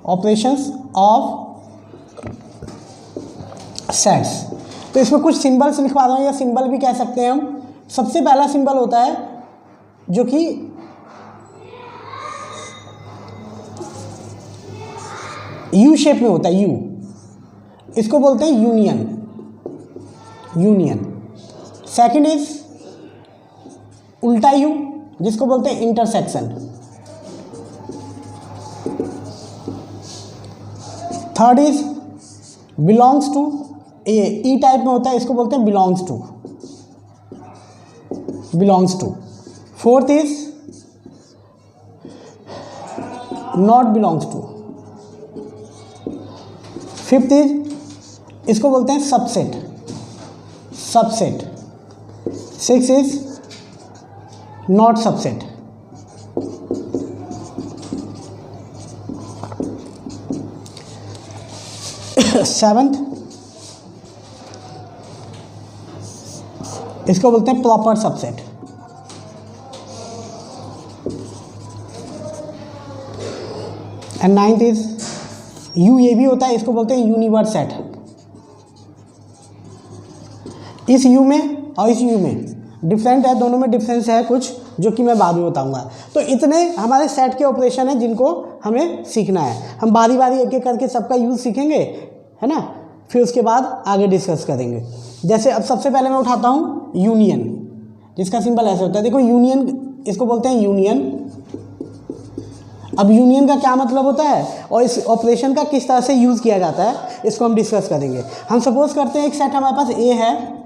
ऑपरेशंस ऑफ सेट्स। तो इसमें कुछ सिंबल्स लिखवा रहा हूँ, या सिंबल भी कह सकते हैं हम। सबसे पहला सिंबल होता है जो कि यू शेप में होता है, यू, इसको बोलते हैं यूनियन। सेकंड इज उल्टा यू, जिसको बोलते हैं intersection. Third is belongs to, E type में होता है, इसको बोलते हैं belongs to. Fourth is not belongs to. Fifth is, इसको बोलते हैं subset. Six is not subset. Seventh, इसको बोलते हैं proper subset. And ninth is U, ये भी होता है, इसको बोलते हैं यूनिवर्स सेट। इस यू में और इस यू में डिफरेंट है, दोनों में डिफरेंस है कुछ, जो कि मैं बाद में बताऊंगा। तो इतने हमारे सेट के ऑपरेशन हैं जिनको हमें सीखना है। हम बारी बारी एक एक करके सबका यूज़ सीखेंगे, है ना, फिर उसके बाद आगे डिस्कस करेंगे। जैसे अब सबसे पहले मैं उठाता हूँ यूनियन, जिसका सिंबल ऐसे होता है। देखो यूनियन, इसको बोलते हैं यूनियन। अब यूनियन का क्या मतलब होता है और इस ऑपरेशन का किस तरह से यूज़ किया जाता है, इसको हम डिस्कस करेंगे। हम सपोज करते हैं एक सेट हमारे पास ए है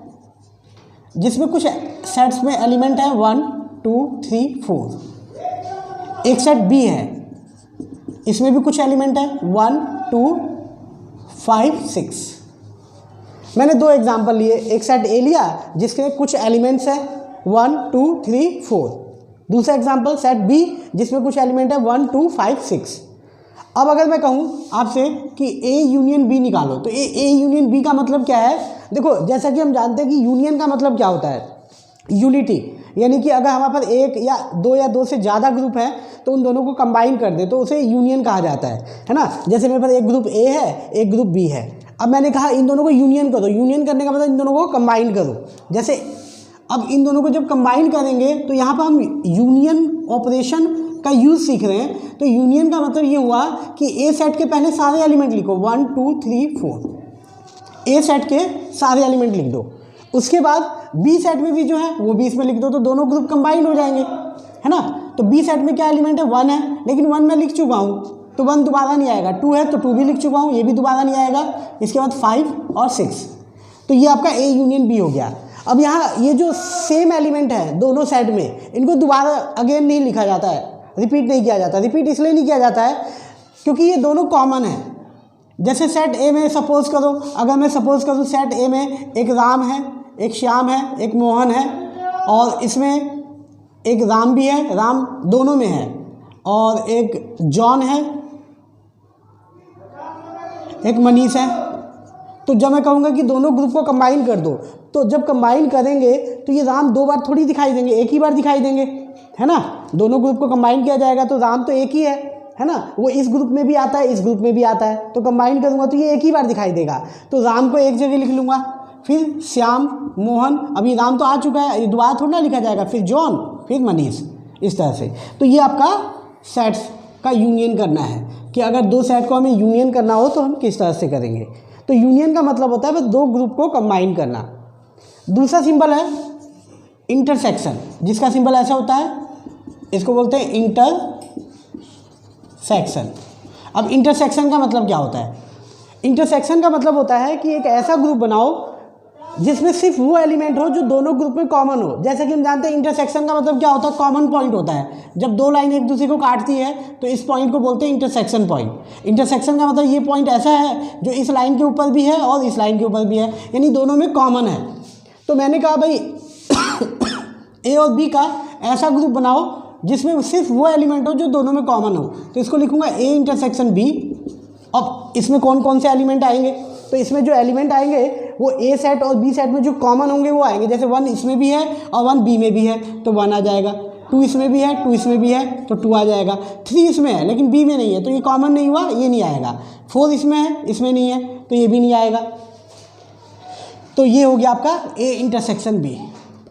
जिसमें कुछ सेट्स में एलिमेंट है 1 2 3 4। एक सेट बी है, इसमें भी कुछ एलिमेंट है 1 2 5 6। मैंने दो एग्जांपल लिए, एक सेट ए लिया जिसके कुछ एलिमेंट्स है 1 2 3 4। दूसरा एग्जांपल सेट बी जिसमें कुछ एलिमेंट है 1 2 5 6। अब अगर मैं कहूँ आपसे कि ए यूनियन बी निकालो, तो ए यूनियन बी का मतलब क्या है? देखो, जैसा कि हम जानते हैं कि यूनियन का मतलब क्या होता है, यूनिटी, यानी कि अगर हमारे पास एक या दो से ज़्यादा ग्रुप हैं तो उन दोनों को कंबाइन कर दे तो उसे यूनियन कहा जाता है ना। जैसे मेरे पास एक ग्रुप ए है, एक ग्रुप बी है। अब मैंने कहा इन दोनों को यूनियन करो, यूनियन करने का मतलब इन दोनों को कंबाइन करो। जैसे अब इन दोनों को जब कंबाइन करेंगे तो यहाँ पर हम यूनियन ऑपरेशन का यूज़ सीख रहे हैं। तो यूनियन का मतलब ये हुआ कि ए सेट के पहले सारे एलिमेंट लिखो 1 2 3 4, ए सेट के सारे एलिमेंट लिख दो। उसके बाद बी सेट में भी जो है वो भी इसमें लिख दो, तो दोनों ग्रुप कंबाइन हो जाएंगे, है ना। तो बी सेट में क्या एलिमेंट है, 1 है, लेकिन 1 मैं लिख चुका हूँ तो 1 दोबारा नहीं आएगा। 2 है तो 2 भी लिख चुका हूँ, ये भी दोबारा नहीं आएगा। इसके बाद 5 और 6, तो ये आपका ए यूनियन बी हो गया। अब यहाँ ये जो सेम एलिमेंट है दोनों सेट में, इनको दोबारा अगेन नहीं लिखा जाता है, रिपीट नहीं किया जाता। रिपीट इसलिए नहीं किया जाता है क्योंकि ये दोनों कॉमन है। जैसे सेट ए में सपोज करो, अगर मैं सपोज करूँ सेट ए में एक राम है, एक श्याम है, एक मोहन है, और इसमें एक राम भी है, राम दोनों में है, और एक जॉन है, एक मनीष है। तो जब मैं कहूँगा कि दोनों ग्रुप को कंबाइन कर दो, तो जब कंबाइन करेंगे तो ये राम 2 बार थोड़ी दिखाई देंगे, एक ही बार दिखाई देंगे, है ना। दोनों ग्रुप को कंबाइन किया जाएगा तो राम तो एक ही है ना। वो इस ग्रुप में भी आता है, इस ग्रुप में भी आता है, तो कंबाइन करूँगा तो ये एक ही बार दिखाई देगा। तो राम को एक जगह लिख लूँगा, फिर श्याम, मोहन, अभी राम तो आ चुका है, ये दोबारा थोड़ा ना लिखा जाएगा, फिर जॉन, फिर मनीष, इस तरह से। तो ये आपका सेट्स का यूनियन करना है कि अगर 2 सेट को हमें यूनियन करना हो तो हम किस तरह से करेंगे। तो यूनियन का मतलब होता है बस 2 ग्रुप को कंबाइन करना। दूसरा सिंबल है इंटरसेक्शन, जिसका सिंबल ऐसा होता है, इसको बोलते हैं इंटरसेक्शन। अब इंटरसेक्शन का मतलब क्या होता है? इंटरसेक्शन का मतलब होता है कि एक ऐसा ग्रुप बनाओ जिसमें सिर्फ वो एलिमेंट हो जो दोनों ग्रुप में कॉमन हो। जैसे कि हम जानते हैं इंटरसेक्शन का मतलब क्या होता है, कॉमन पॉइंट होता है। जब 2 लाइन एक दूसरे को काटती है तो इस पॉइंट को बोलते हैं इंटरसेक्शन पॉइंट। इंटरसेक्शन का मतलब ये पॉइंट ऐसा है जो इस लाइन के ऊपर भी है और इस लाइन के ऊपर भी है, यानी दोनों में कॉमन है। तो मैंने कहा भाई ए और बी का ऐसा ग्रुप बनाओ जिसमें सिर्फ वो एलिमेंट हो जो दोनों में कॉमन हो। तो इसको लिखूंगा ए इंटरसेक्शन बी। अब इसमें कौन कौन से एलिमेंट आएंगे? तो इसमें जो एलिमेंट आएंगे वो ए सेट और बी सेट में जो कॉमन होंगे वो आएंगे। जैसे 1 इसमें भी है और 1 बी में भी है तो 1 आ जाएगा, 2 इसमें भी है, 2 इसमें भी है तो 2 आ जाएगा, 3 इसमें है लेकिन बी में नहीं है तो ये कॉमन नहीं हुआ, ये नहीं आएगा। 4 इसमें है, इसमें नहीं है तो ये भी नहीं आएगा। तो ये हो गया आपका ए इंटरसेक्शन बी।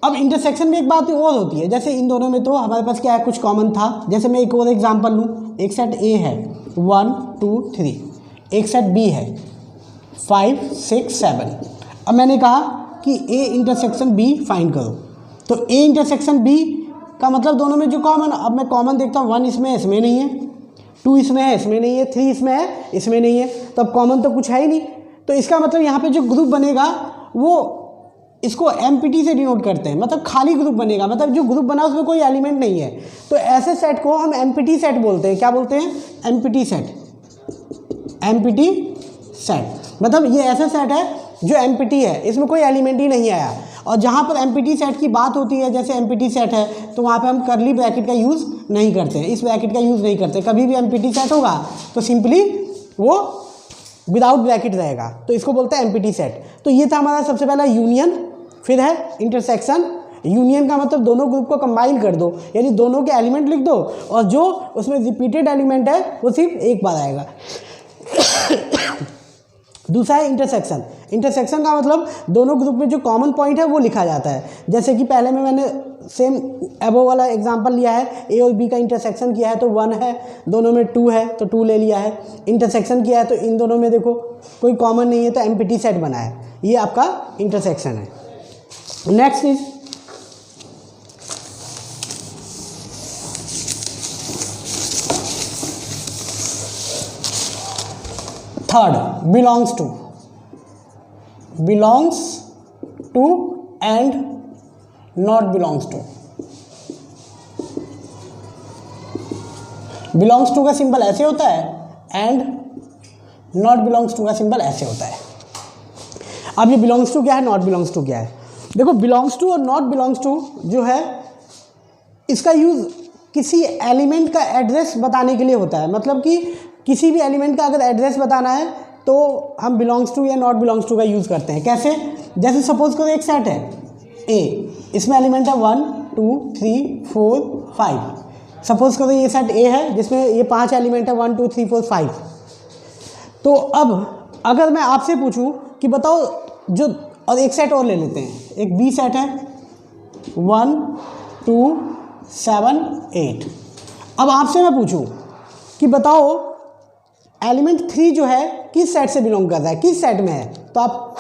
अब इंटरसेक्शन में एक बात और होती है, जैसे इन दोनों में तो हमारे पास क्या है, कुछ कॉमन था। जैसे मैं एक और एग्जांपल लूँ, एक सेट ए है 1 2 3, एक सेट बी है 5 6 7। अब मैंने कहा कि ए इंटरसेक्शन बी फाइंड करो। तो ए इंटरसेक्शन बी का मतलब दोनों में जो कॉमन, अब मैं कॉमन देखता हूँ 1 इसमें है, इसमें नहीं है, 2 इसमें है, इसमें नहीं है, 3 इसमें है, इसमें नहीं है, तो अब कॉमन तो कुछ है ही नहीं। तो इसका मतलब यहाँ पे जो ग्रुप बनेगा वो इसको एम्प्टी से डिनोट करते हैं, मतलब खाली ग्रुप बनेगा, मतलब जो ग्रुप बना उसमें कोई एलिमेंट नहीं है। तो ऐसे सेट को हम एम्प्टी सेट बोलते हैं। क्या बोलते हैं? Empty set. एम्प्टी सेट मतलब ये ऐसा सेट है जो एम्प्टी है, इसमें कोई एलिमेंट ही नहीं आया। और जहाँ पर एम्प्टी सेट की बात होती है, जैसे एम्प्टी सेट है तो वहाँ पे हम करली ब्रैकेट का यूज़ नहीं करते हैं, इस ब्रैकेट का यूज़ नहीं करते। कभी भी एम्प्टी सेट होगा तो सिंपली वो विदाउट ब्रैकेट रहेगा, तो इसको बोलते हैं एम्प्टी सेट। तो ये था हमारा सबसे पहला यूनियन। फिर है इंटरसेक्शन। यूनियन का मतलब दोनों ग्रुप को कंबाइन कर दो, यानी दोनों के एलिमेंट लिख दो और जो उसमें रिपीटेड एलिमेंट है वो सिर्फ एक बार आएगा। दूसरा है इंटरसेक्शन। इंटरसेक्शन का मतलब दोनों ग्रुप में जो कॉमन पॉइंट है वो लिखा जाता है। जैसे कि पहले में मैंने सेम एबो वाला एग्जांपल लिया है, ए और बी का इंटरसेक्शन किया है तो 1 है, दोनों में 2 है तो 2 ले लिया है। इंटरसेक्शन किया है तो इन दोनों में देखो कोई कॉमन नहीं है तो एम्प्टी सेट बना है। ये आपका इंटरसेक्शन है। Next is third, belongs to. Belongs to and not belongs to. Belongs to का सिंबल ऐसे होता है एंड नॉट बिलोंग्स टू का सिंबल ऐसे होता है। अब ये बिलोंग्स टू क्या है, नॉट बिलोंग्स टू क्या है? देखो बिलोंग्स टू और नॉट बिलोंग्स टू जो है इसका यूज़ किसी एलिमेंट का एड्रेस बताने के लिए होता है। मतलब कि किसी भी एलिमेंट का अगर एड्रेस बताना है तो हम बिलोंग्स टू या नॉट बिलोंग्स टू का यूज़ करते हैं। कैसे? जैसे सपोज करो एक सेट है ए, इसमें एलिमेंट है 1 2 3 4 5। सपोज करो ये सेट ए है जिसमें ये 5 एलिमेंट है 1 2 3 4 5। तो अब अगर मैं आपसे पूछूं कि बताओ जो, और एक सेट और ले लेते हैं, एक बी सेट है 1 2 7 8। अब आपसे मैं पूछूं कि बताओ एलिमेंट 3 जो है किस सेट से बिलोंग कर रहा है, किस सेट में है, तो आप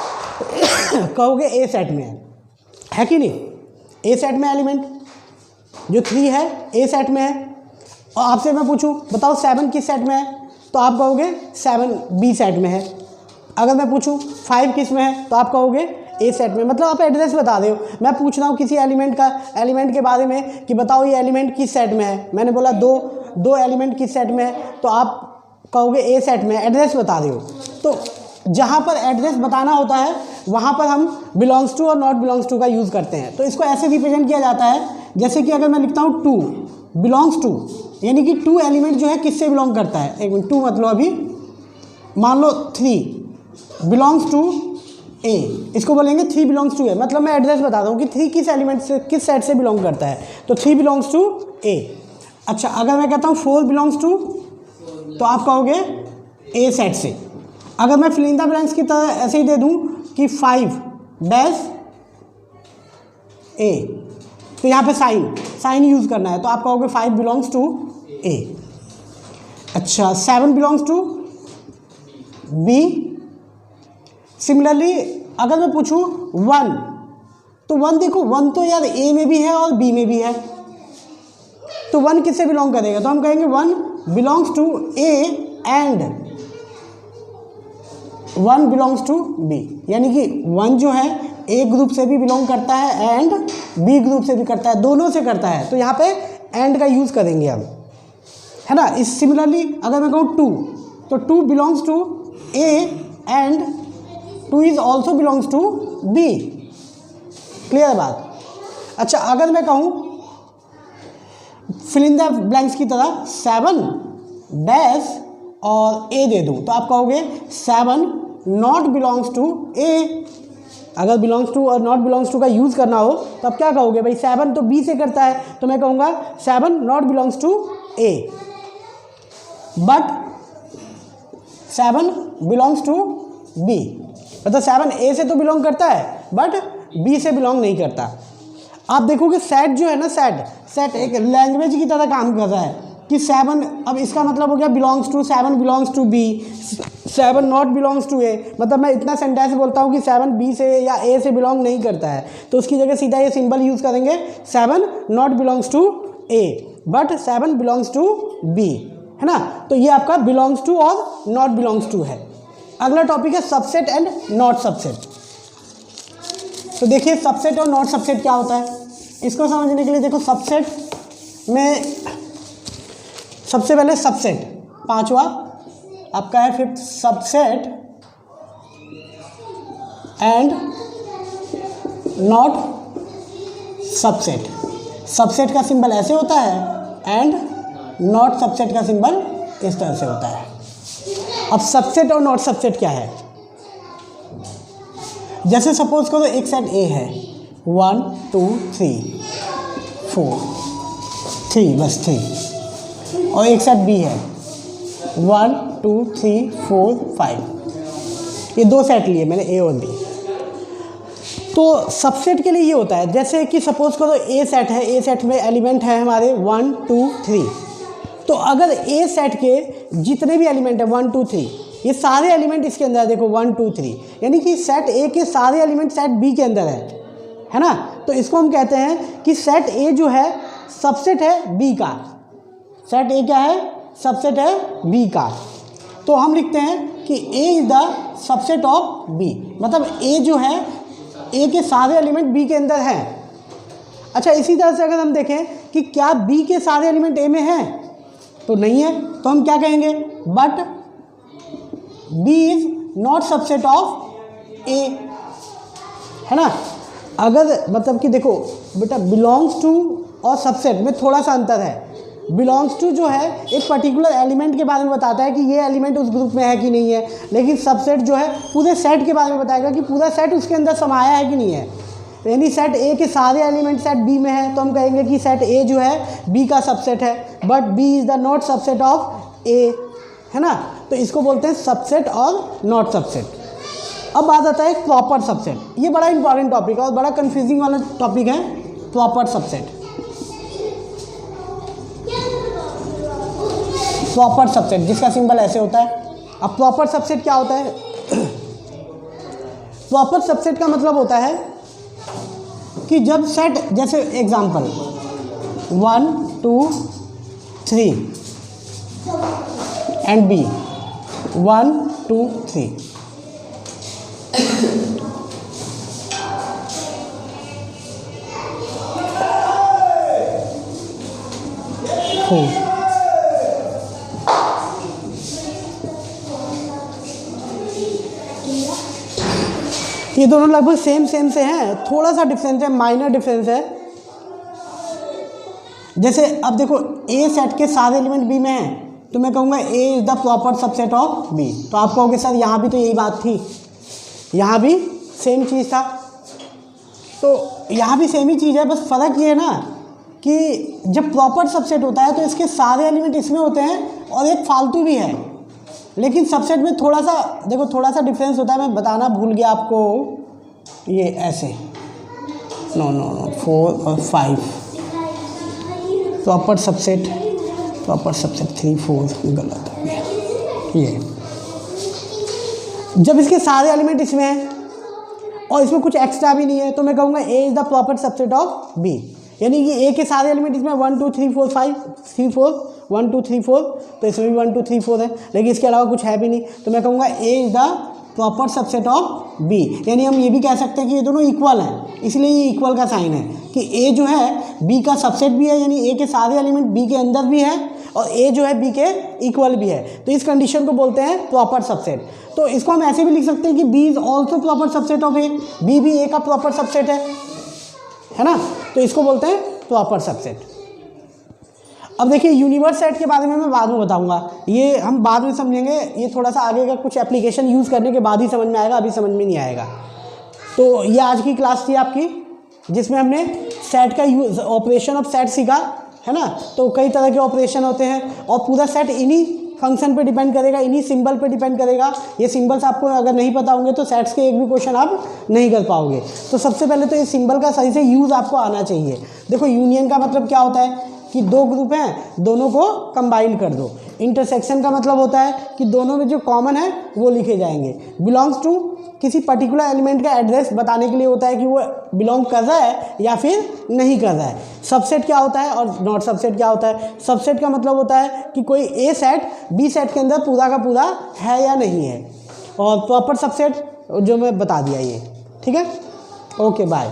कहोगे ए सेट में है कि नहीं? ए सेट में एलिमेंट जो 3 है ए सेट में है। और आपसे मैं पूछूं बताओ 7 किस सेट में है, तो आप कहोगे 7 बी सेट में है। अगर मैं पूछूं 5 किस में है, तो आप कहोगे ए सेट में। मतलब आप एड्रेस बता रहे हो। मैं पूछ रहा हूँ किसी एलिमेंट के बारे में कि बताओ ये एलिमेंट किस सेट में है, मैंने बोला दो एलिमेंट किस सेट में है, तो आप कहोगे ए सेट में, एड्रेस बता रहे हो। तो जहाँ पर एड्रेस बताना होता है वहाँ पर हम बिलोंग्स टू और नॉट बिलोंग्स टू का यूज़ करते हैं। तो इसको ऐसे रिप्रेजेंट किया जाता है जैसे कि अगर मैं लिखता हूँ 2 बिलोंग्स टू, यानी कि 2 एलिमेंट जो है किससे बिलोंग करता है, एक मिनट 2 मतलब अभी मान लो 3 बिलोंग्स टू ए, इसको बोलेंगे 3 बिलोंग्स टू ए। मतलब मैं एड्रेस बता रहा हूँ कि 3 किस एलिमेंट से किस सेट से बिलोंग करता है, तो 3 बिलोंग्स टू ए। अच्छा अगर मैं कहता हूँ 4 बिलोंग्स टू, तो आप कहोगे ए सेट से। अगर मैं फिल इन द ब्लैंक्स की तरह ऐसे ही दे दूं कि 5 डैश ए, तो यहाँ पे साइन यूज़ करना है, तो आप कहोगे 5 बिलोंग्स टू ए। अच्छा 7 बिलोंग्स टू बी। सिमिलरली अगर मैं पूछूं 1, तो 1 देखो 1 तो यार ए में भी है और बी में भी है, तो 1 किससे बिलोंग करेगा, तो हम कहेंगे 1 belongs to A and 1 belongs to B. यानी कि 1 जो है ए ग्रुप से भी बिलोंग करता है एंड बी ग्रुप से भी करता है, दोनों से करता है, तो यहाँ पे एंड का यूज़ करेंगे हम, है ना। इस सिमिलरली अगर मैं कहूँ 2, तो 2 belongs to A and 2 is also belongs to B. Clear बात। अच्छा अगर मैं कहूँ फिल इन द ब्लैंक्स की तरह 7 डैश और ए दे दूँ, तो आप कहोगे 7 नॉट बिलोंग्स टू ए। अगर बिलोंग्स टू और नॉट बिलोंग्स टू का यूज़ करना हो तो आप क्या कहोगे, भाई 7 तो बी से करता है, तो मैं कहूँगा 7 not belongs to A, but 7 belongs to B. मतलब 7 ए से तो बिलोंग करता है बट बी से बिलोंग नहीं करता। आप देखोगे सेट जो है ना, सेट एक लैंग्वेज की तरह काम कर रहा है कि 7, अब इसका मतलब हो गया belongs to, 7 belongs to B, 7 not belongs to A. मतलब मैं इतना सेंटेंस बोलता हूँ कि 7 बी से या ए से बिलोंग नहीं करता है, तो उसकी जगह सीधा ये सिंबल यूज़ करेंगे 7 not belongs to A but 7 belongs to B, है ना। तो ये आपका बिलोंग्स टू और नॉट बिलोंग्स टू है। अगला टॉपिक है सबसेट एंड नॉट सबसेट। तो देखिए सबसेट और नॉट सबसेट क्या होता है, इसको समझने के लिए देखो सबसेट में सबसे पहले सबसेट 5वां आपका है 5th subset and not subset. Subset का सिंबल ऐसे होता है एंड नॉट सबसेट का सिंबल इस तरह से होता है। अब सबसेट और नॉट सबसेट क्या है, जैसे सपोज करो एक सेट ए है 1 2 3 4 3 बस 3, और एक सेट बी है 1 2 3 4 5। ये 2 सेट लिए मैंने ए और बी। तो सबसेट के लिए ये होता है जैसे कि सपोज करो ए सेट है, ए सेट में एलिमेंट है हमारे 1 2 3। तो अगर ए सेट के जितने भी एलिमेंट है 1 2 3, ये सारे एलिमेंट इसके अंदर है, देखो 1 2 3, यानी कि सेट ए के सारे एलिमेंट सेट बी के अंदर है ना। तो इसको हम कहते हैं कि सेट ए जो है सबसेट है बी का। सेट ए क्या है, सबसेट है बी का। तो हम लिखते हैं कि A is the subset of B, मतलब ए जो है ए के सारे एलिमेंट बी के अंदर हैं। अच्छा इसी तरह से अगर हम देखें कि क्या बी के सारे एलिमेंट ए में हैं, तो नहीं है, तो हम क्या कहेंगे, but B is not subset of A, है ना। अगर मतलब कि देखो बेटा बिलोंग्स टू और सबसेट में थोड़ा सा अंतर है। बिलोंग्स टू जो है एक पर्टिकुलर एलिमेंट के बारे में बताता है कि ये एलिमेंट उस ग्रुप में है कि नहीं है, लेकिन सबसेट जो है पूरे सेट के बारे में बताएगा कि पूरा सेट उसके अंदर समाया है कि नहीं है। यानी सेट ए के सारे एलिमेंट सेट बी में है, तो हम कहेंगे कि सेट ए जो है बी का सबसेट है, but B is the not subset of A, है ना। तो इसको बोलते हैं सबसेट और नॉट सबसेट। अब बात आता है प्रॉपर सबसेट। ये बड़ा इंपॉर्टेंट टॉपिक है और बड़ा कंफ्यूजिंग वाला टॉपिक है। प्रॉपर सबसेट, प्रॉपर सबसेट जिसका सिंबल ऐसे होता है। अब प्रॉपर सबसेट क्या होता है? प्रॉपर सबसेट का मतलब होता है कि जब सेट, जैसे एग्जांपल 1 2 3 एंड बी 1 2 3, ये दोनों लगभग सेम से हैं, थोड़ा सा डिफरेंस है, माइनर डिफरेंस है। जैसे अब देखो ए सेट के सारे एलिमेंट बी में हैं, तो मैं कहूँगा A is the proper subset of B. तो आप कहोगे सर यहाँ भी तो यही बात थी, यहाँ भी सेम चीज़ था, तो यहाँ भी सेम ही चीज़ है, बस फ़र्क ये है ना कि जब प्रॉपर सबसेट होता है तो इसके सारे एलिमेंट इसमें होते हैं और एक फालतू भी है। लेकिन सबसेट में थोड़ा सा देखो, थोड़ा सा डिफरेंस होता है, मैं बताना भूल गया आपको। ये ऐसे नो 4 और 5 प्रॉपर सबसेट 3 4 गलत हो गया। ये जब इसके सारे एलिमेंट इसमें हैं और इसमें कुछ एक्स्ट्रा भी नहीं है, तो मैं कहूँगा A is the proper subset of B. यानी कि ए के सारे एलिमेंट इसमें 1 2 3 4 5 3 4 1 2 3 4, तो इसमें भी 1 2 3 4 है, लेकिन इसके अलावा कुछ है भी नहीं, तो मैं कहूँगा A is the proper subset of B. यानी हम ये भी कह सकते हैं कि ये दोनों इक्वल हैं, इसलिए ये इक्वल का साइन है कि ए जो है बी का सबसेट भी है, यानी ए के सारे एलिमेंट बी के अंदर भी है और ए जो है बी के इक्वल भी है, तो इस कंडीशन को बोलते हैं प्रॉपर सबसेट। तो इसको हम ऐसे भी लिख सकते हैं कि B is also proper subset of A, B भी ए का प्रॉपर सबसेट है ना, तो इसको बोलते हैं प्रॉपर सबसेट। अब देखिए यूनिवर्स सेट के बारे में मैं बाद में बताऊंगा, ये हम बाद में समझेंगे, ये थोड़ा सा आगे का कुछ एप्लीकेशन यूज़ करने के बाद ही समझ में आएगा, अभी समझ में नहीं आएगा। तो ये आज की क्लास थी आपकी, जिसमें हमने सेट का यूज, ऑपरेशन ऑफ सेट सीखा है ना। तो कई तरह के ऑपरेशन होते हैं और पूरा सेट इन्हीं फंक्शन पे डिपेंड करेगा, इन्हीं सिंबल पे डिपेंड करेगा। ये सिंबल्स आपको अगर नहीं पता होंगे तो सेट्स के एक भी क्वेश्चन आप नहीं कर पाओगे। तो सबसे पहले तो ये सिंबल का सही से यूज़ आपको आना चाहिए। देखो यूनियन का मतलब क्या होता है कि दो ग्रुप हैं, दोनों को कंबाइन कर दो। इंटरसेक्शन का मतलब होता है कि दोनों में जो कॉमन है वो लिखे जाएंगे। बिलोंग्स टू किसी पर्टिकुलर एलिमेंट का एड्रेस बताने के लिए होता है कि वो बिलोंग कर रहा है या फिर नहीं कर रहा है। सबसेट क्या होता है और नॉट सबसेट क्या होता है? सबसेट का मतलब होता है कि कोई ए सेट बी सेट के अंदर पूरा का पूरा है या नहीं है, और प्रॉपर सबसेट जो मैं बता दिया ये, ठीक है। Okay bye.